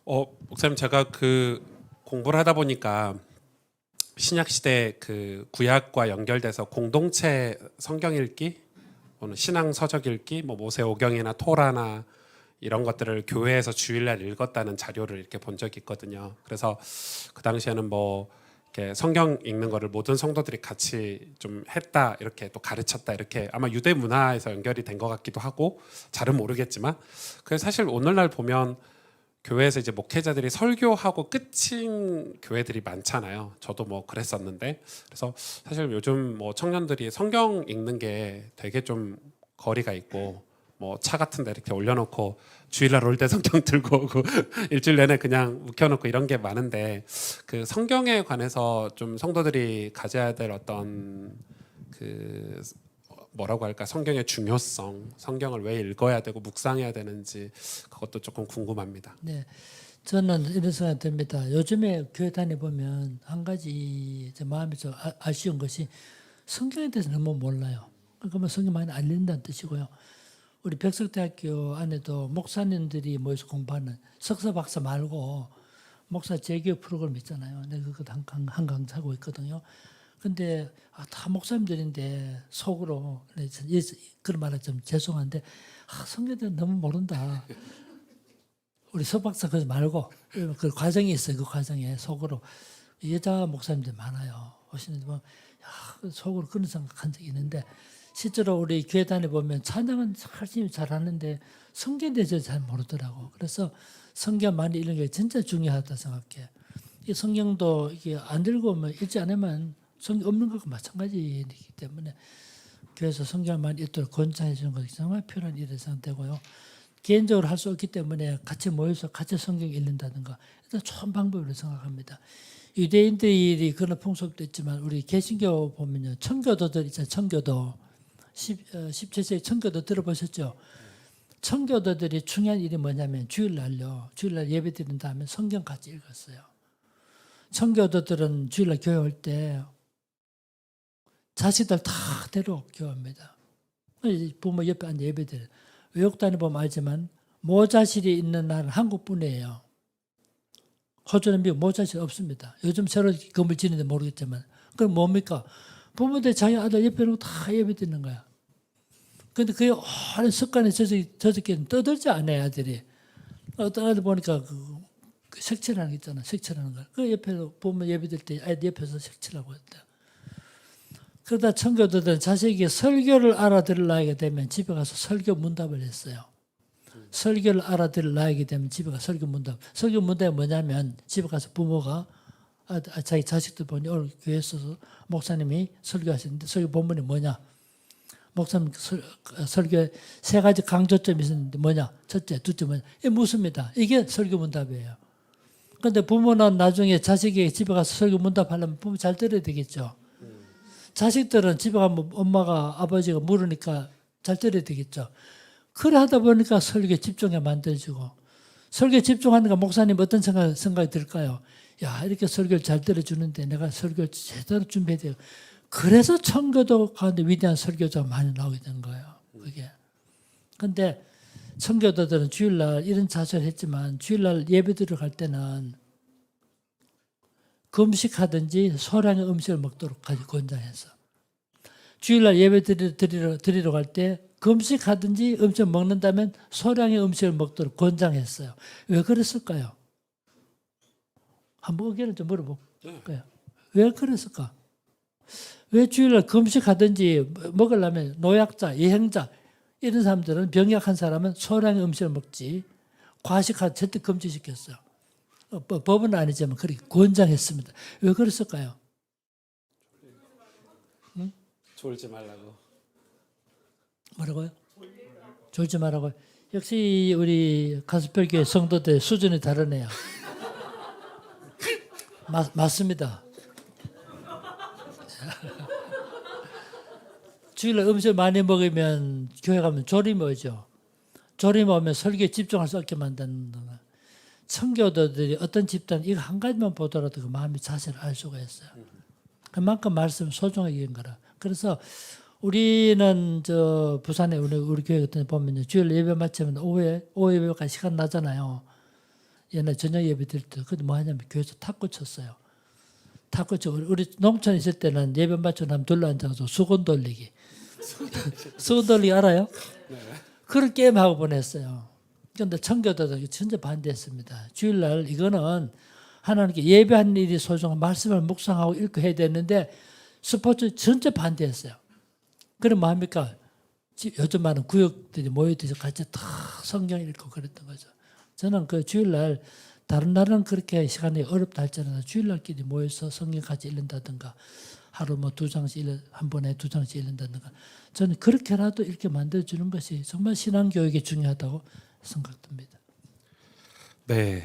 목사님 제가 그 공부를 하다 보니까 신약 시대 그 구약과 연결돼서 공동체 성경 읽기, 신앙 서적 읽기, 뭐 모세오경이나 토라나 이런 것들을 교회에서 주일날 읽었다는 자료를 이렇게 본 적이 있거든요. 그래서 그 당시에는 뭐 이렇게 성경 읽는 거를 모든 성도들이 같이 좀 했다, 이렇게 또 가르쳤다, 이렇게 아마 유대 문화에서 연결이 된 것 같기도 하고 잘은 모르겠지만, 그래서 사실 오늘날 보면 교회에서 이제 목회자들이 설교하고 끝인 교회들이 많잖아요. 저도 뭐 그랬었는데, 그래서 사실 요즘 뭐 청년들이 성경 읽는 게 되게 좀 거리가 있고, 뭐 차 같은 데 이렇게 올려놓고 주일날 올 때 성경 들고 오고 일주일 내내 그냥 묵혀놓고 이런 게 많은데, 그 성경에 관해서 좀 성도들이 가져야 될 어떤 그 뭐라고 할까, 성경의 중요성, 성경을 왜 읽어야 되고 묵상해야 되는지 그것도 조금 궁금합니다. 네, 저는 이런 생각이 듭니다. 요즘에 교회 다녀보면 한 가지 제 마음이 좀 아쉬운 것이 성경에 대해서 너무 몰라요. 그러면 성경 많이 알린다는 뜻이고요. 우리 백석대학교 안에도 목사님들이 모여서 공부하는 석사 박사 말고 목사 재교육 프로그램 있잖아요. 내가 그거 한 강사하고 있거든요. 근데 다 목사님들인데 속으로 그런 말은 좀 죄송한데 성경에 대해서 너무 모른다. 우리 석박사 그러지 말고 그 과정이 있어요. 그 과정에 속으로 여자 목사님들 많아요. 오시는데 보면 속으로 그런 생각한 적이 있는데, 실제로 우리 교회 다니 보면 찬양은 열심히 잘하는데 성경에 대해서 잘 모르더라고. 그래서 성경 많이 읽는 게 진짜 중요하다 생각해. 이 성경도 이게 안 읽으면 읽지 않으면 성경 없는 것과 마찬가지이기 때문에 교회에서 성경을 많이 읽도록 권장해 주는 것이 정말 필요한 일이 생각되고요. 개인적으로 할 수 없기 때문에 같이 모여서 같이 성경 읽는다든가 일단 좋은 방법으로 생각합니다. 유대인들이 그런 풍습도 있지만 우리 개신교 보면요, 청교도들 있잖아요. 청교도 17세기 청교도 들어보셨죠? 청교도들이 중요한 일이 뭐냐면 주일날 예배 드린 다음에 성경 같이 읽었어요. 청교도들은 주일날 교회 올 때 자식들 다 데리고 교회합니다. 부모 옆에 앉아 예배 드려요. 외국 다녀보면 알지만 모자실이 있는 나라는 한국뿐이에요. 호주는 미국 모자실 없습니다. 요즘 새로 건물 짓는데 모르겠지만. 그럼 뭡니까? 부모들 자기 아들 옆에 놓고 다 예배 드리는 거야. 근데 그게 오랜 습관에 저렇게 떠들지 않아요, 아들이. 어떤 아들 보니까 그 색칠하는 게 있잖아, 색칠하는 거. 그 옆에서 부모 예배 드릴 때 아이들 옆에서 색칠하고 했다. 그러다 청교도들은 자식이 설교를 알아들으려게 되면 집에 가서 설교 문답을 했어요. 설교를 알아들으려게 되면 집에 가서 설교 문답. 설교 문답이 뭐냐면 집에 가서 부모가 자기 자식들 보니 오늘 교회에 있어서 목사님이 설교하시는데 설교 본문이 뭐냐. 목사님 설교에 세 가지 강조점이 있었는데 뭐냐. 첫째, 둘째 뭐냐. 이게 묻습니다. 이게 설교 문답이에요. 그런데 부모는 나중에 자식이 집에 가서 설교 문답하려면 부모 잘 들어야 되겠죠. 자식들은 집에 가면 엄마가 아버지가 물으니까 잘 들어야 되겠죠. 그래 하다 보니까 설교에 집중해 만들어지고, 설교에 집중하니까 목사님 어떤 생각이 들까요? 야, 이렇게 설교를 잘 들어주는데 내가 설교를 제대로 준비해야 돼요. 그래서 청교도 가운데 위대한 설교자가 많이 나오게 된 거예요. 그게. 근데 청교도들은 주일날 이런 자세를 했지만 주일날 예배 들어갈 때는 금식하든지 소량의 음식을 먹도록 권장했어. 주일날 예배 드리러 갈 때 금식하든지 음식 먹는다면 소량의 음식을 먹도록 권장했어요. 왜 그랬을까요? 한번 의견을 좀 물어볼까요? 왜 그랬을까? 왜 주일날 금식하든지 먹으려면 노약자, 예행자 이런 사람들은 병약한 사람은 소량의 음식을 먹지 과식하 절대 금지시켰어요. 법은 아니지만 그렇게 권장했습니다. 왜 그랬을까요? 응? 졸지 말라고. 뭐라고요? 졸지 말라고요. 역시 우리 가스펠교회 성도들 수준이 다르네요. 맞습니다. 주일날 음식 많이 먹으면 교회 가면 졸음이 오죠. 졸음이 오면 설교에 집중할 수 없게 만드는 거예요. 청교도들이 어떤 집단 이거 한 가지만 보더라도 그 마음의 자세를 알 수가 있어요. 그만큼 말씀 소중하게 인 거라. 그래서 우리는 저 부산에 우리 교회 같은 데 보면 주일 예배 마치면 오후 예배까지 시간 나잖아요. 옛날 저녁 예배 드릴 때 그때 뭐 하냐면 교회에서 탁구 쳤어요. 탁구 쳐 우리 농촌에 있을 때는 예배 마쳐 나면 둘러앉아서 수건 돌리기. 수건 돌리기 알아요? 그런 게임하고 보냈어요. 그런데 청교도도 전혀 반대했습니다. 주일날 이거는 하나님께 예배하는 일이 소중한 말씀을 묵상하고 읽고 해야 되는데 스포츠 전체 반대했어요. 그럼 뭐 합니까? 요즘 많은 구역들이 모여들어서 같이 다 성경 읽고 그랬던 거죠. 저는 그 주일날 다른 날은 그렇게 시간이 어렵다 할지라도 주일날끼리 모여서 성경 같이 읽는다든가 하루 뭐 2장씩 한 번에 2장씩 읽는다든가 저는 그렇게라도 이렇게 만들어주는 것이 정말 신앙교육이 중요하다고 생각됩니다. 네.